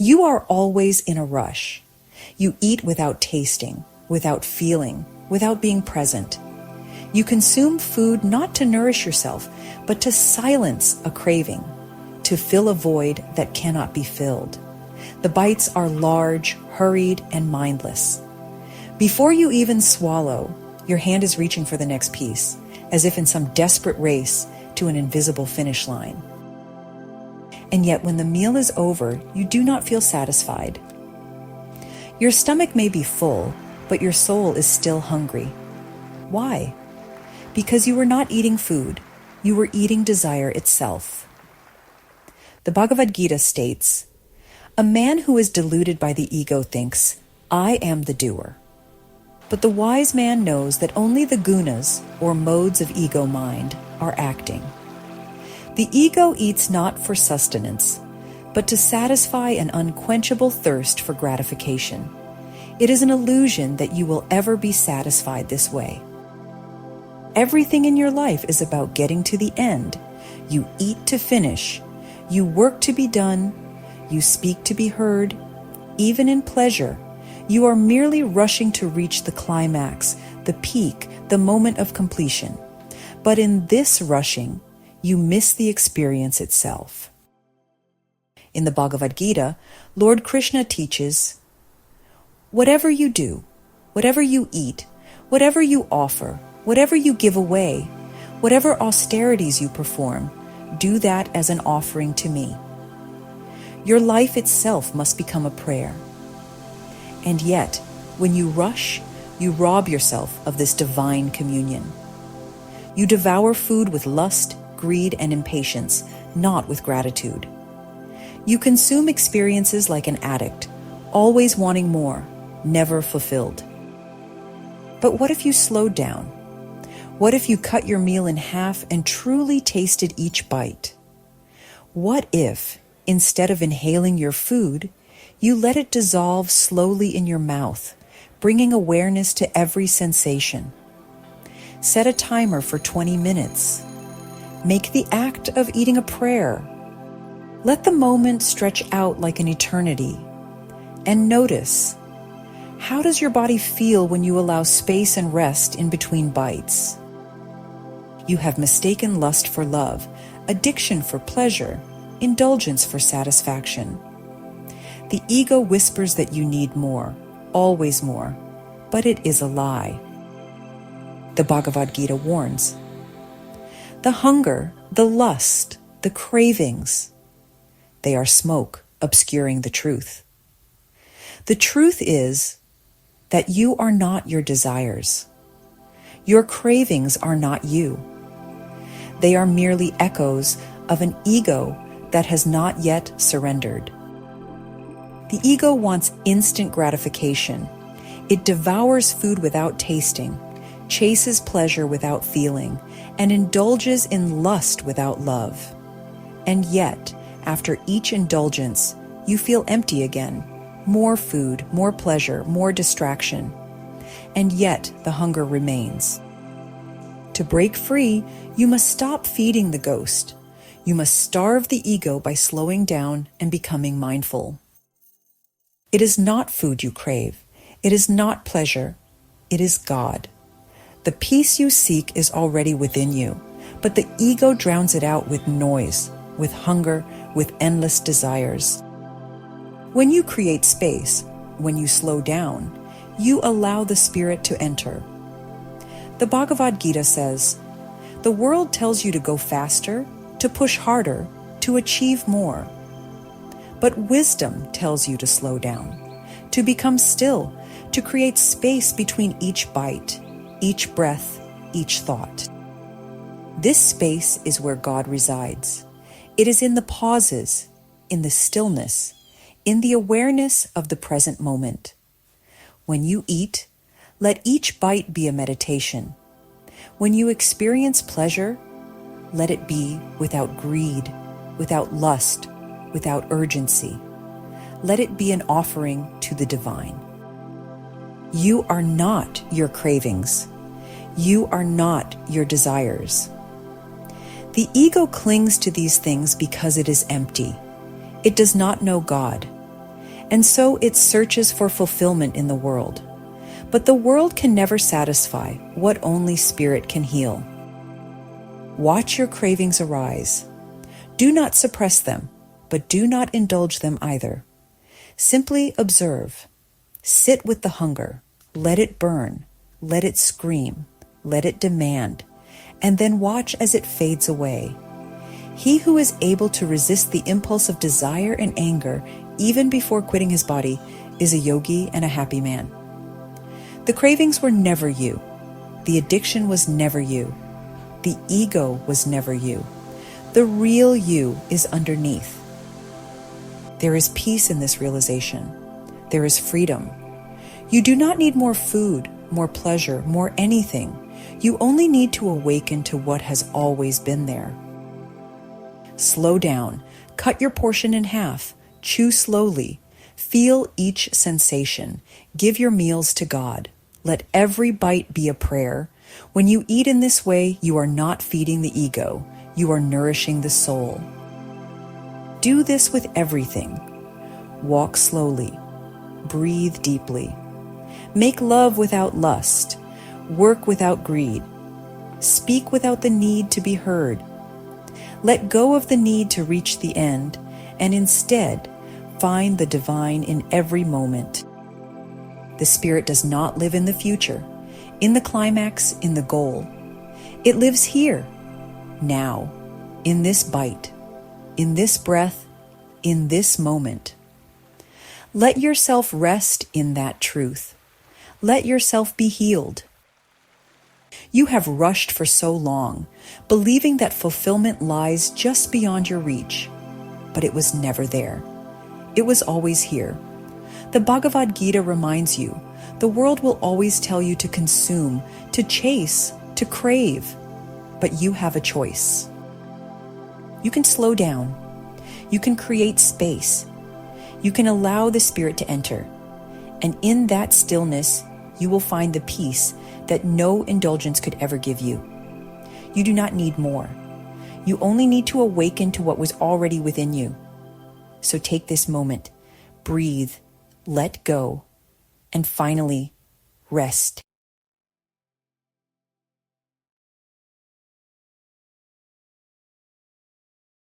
You are always in a rush. You eat without tasting, without feeling, without being present. You consume food not to nourish yourself, but to silence a craving, to fill a void that cannot be filled. The bites are large, hurried, and mindless. Before you even swallow, your hand is reaching for the next piece, as if in some desperate race to an invisible finish line. And yet when the meal is over, you do not feel satisfied. Your stomach may be full, but your soul is still hungry. Why? Because you were not eating food, you were eating desire itself. The Bhagavad Gita states, "A man who is deluded by the ego thinks, 'I am the doer.' But the wise man knows that only the gunas, or modes of ego mind, are acting. The ego eats not for sustenance, but to satisfy an unquenchable thirst for gratification. It is an illusion that you will ever be satisfied this way. Everything in your life is about getting to the end. You eat to finish. You work to be done. You speak to be heard. Even in pleasure, you are merely rushing to reach the climax, the peak, the moment of completion. But in this rushing, you miss the experience itself." In the Bhagavad Gita, Lord Krishna teaches, "Whatever you do, whatever you eat, whatever you offer, whatever you give away, whatever austerities you perform, do that as an offering to me. Your life itself must become a prayer. And yet, when you rush, you rob yourself of this divine communion. You devour food with lust, greed, and impatience, not with gratitude. You consume experiences like an addict, always wanting more, never fulfilled. But what if you slowed down? What if you cut your meal in half and truly tasted each bite? What if, instead of inhaling your food, you let it dissolve slowly in your mouth, bringing awareness to every sensation? Set a timer for 20 minutes. Make the act of eating a prayer. Let the moment stretch out like an eternity. And notice, how does your body feel when you allow space and rest in between bites? You have mistaken lust for love, addiction for pleasure, indulgence for satisfaction. The ego whispers that you need more, always more, but it is a lie. The Bhagavad Gita warns, the hunger, the lust, the cravings, they are smoke obscuring the truth. The truth is that you are not your desires. Your cravings are not you. They are merely echoes of an ego that has not yet surrendered. The ego wants instant gratification. It devours food without tasting, chases pleasure without feeling, and indulges in lust without love. And yet, after each indulgence, you feel empty again. More food, more pleasure, more distraction. And yet the hunger remains. To break free, you must stop feeding the ghost. You must starve the ego by slowing down and becoming mindful. It is not food you crave. It is not pleasure. It is God. The peace you seek is already within you, but the ego drowns it out with noise, with hunger, with endless desires. When you create space, when you slow down, you allow the spirit to enter. The Bhagavad Gita says, the world tells you to go faster, to push harder, to achieve more. But wisdom tells you to slow down, to become still, to create space between each bite, each breath, each thought. This space is where God resides. It is in the pauses, in the stillness, in the awareness of the present moment. When you eat, let each bite be a meditation. When you experience pleasure, let it be without greed, without lust, without urgency. Let it be an offering to the divine. You are not your cravings. You are not your desires. The ego clings to these things because it is empty. It does not know God. and so it searches for fulfillment in the world. But the world can never satisfy what only Spirit can heal. Watch your cravings arise. Do not suppress them, but do not indulge them either. Simply observe. Sit with the hunger. Let it burn. Let it scream. Let it demand. And then watch as it fades away. He who is able to resist the impulse of desire and anger even before quitting his body is a yogi and a happy man. The cravings were never you. The addiction was never you. The ego was never you. The real you is underneath. There is peace in this realization. There is freedom. You do not need more food, more pleasure, more anything. You only need to awaken to what has always been there. Slow down. Cut your portion in half. Chew slowly. Feel each sensation. Give your meals to God. Let every bite be a prayer. When you eat in this way, you are not feeding the ego. You are nourishing the soul. Do this with everything. Walk slowly. Breathe deeply. Make love without lust. Work without greed. Speak without the need to be heard. Let go of the need to reach the end, and instead, find the divine in every moment. The Spirit does not live in the future, in the climax, in the goal. It lives here, now, in this bite, in this breath, in this moment. Let yourself rest in that truth. Let yourself be healed. You have rushed for so long, believing that fulfillment lies just beyond your reach, but it was never there. It was always here. The Bhagavad Gita reminds you, the world will always tell you to consume, to chase, to crave, but you have a choice. You can slow down. You can create space. You can allow the Spirit to enter, and in that stillness, you will find the peace that no indulgence could ever give you. You do not need more. You only need to awaken to what was already within you. So take this moment, breathe, let go, and finally, rest.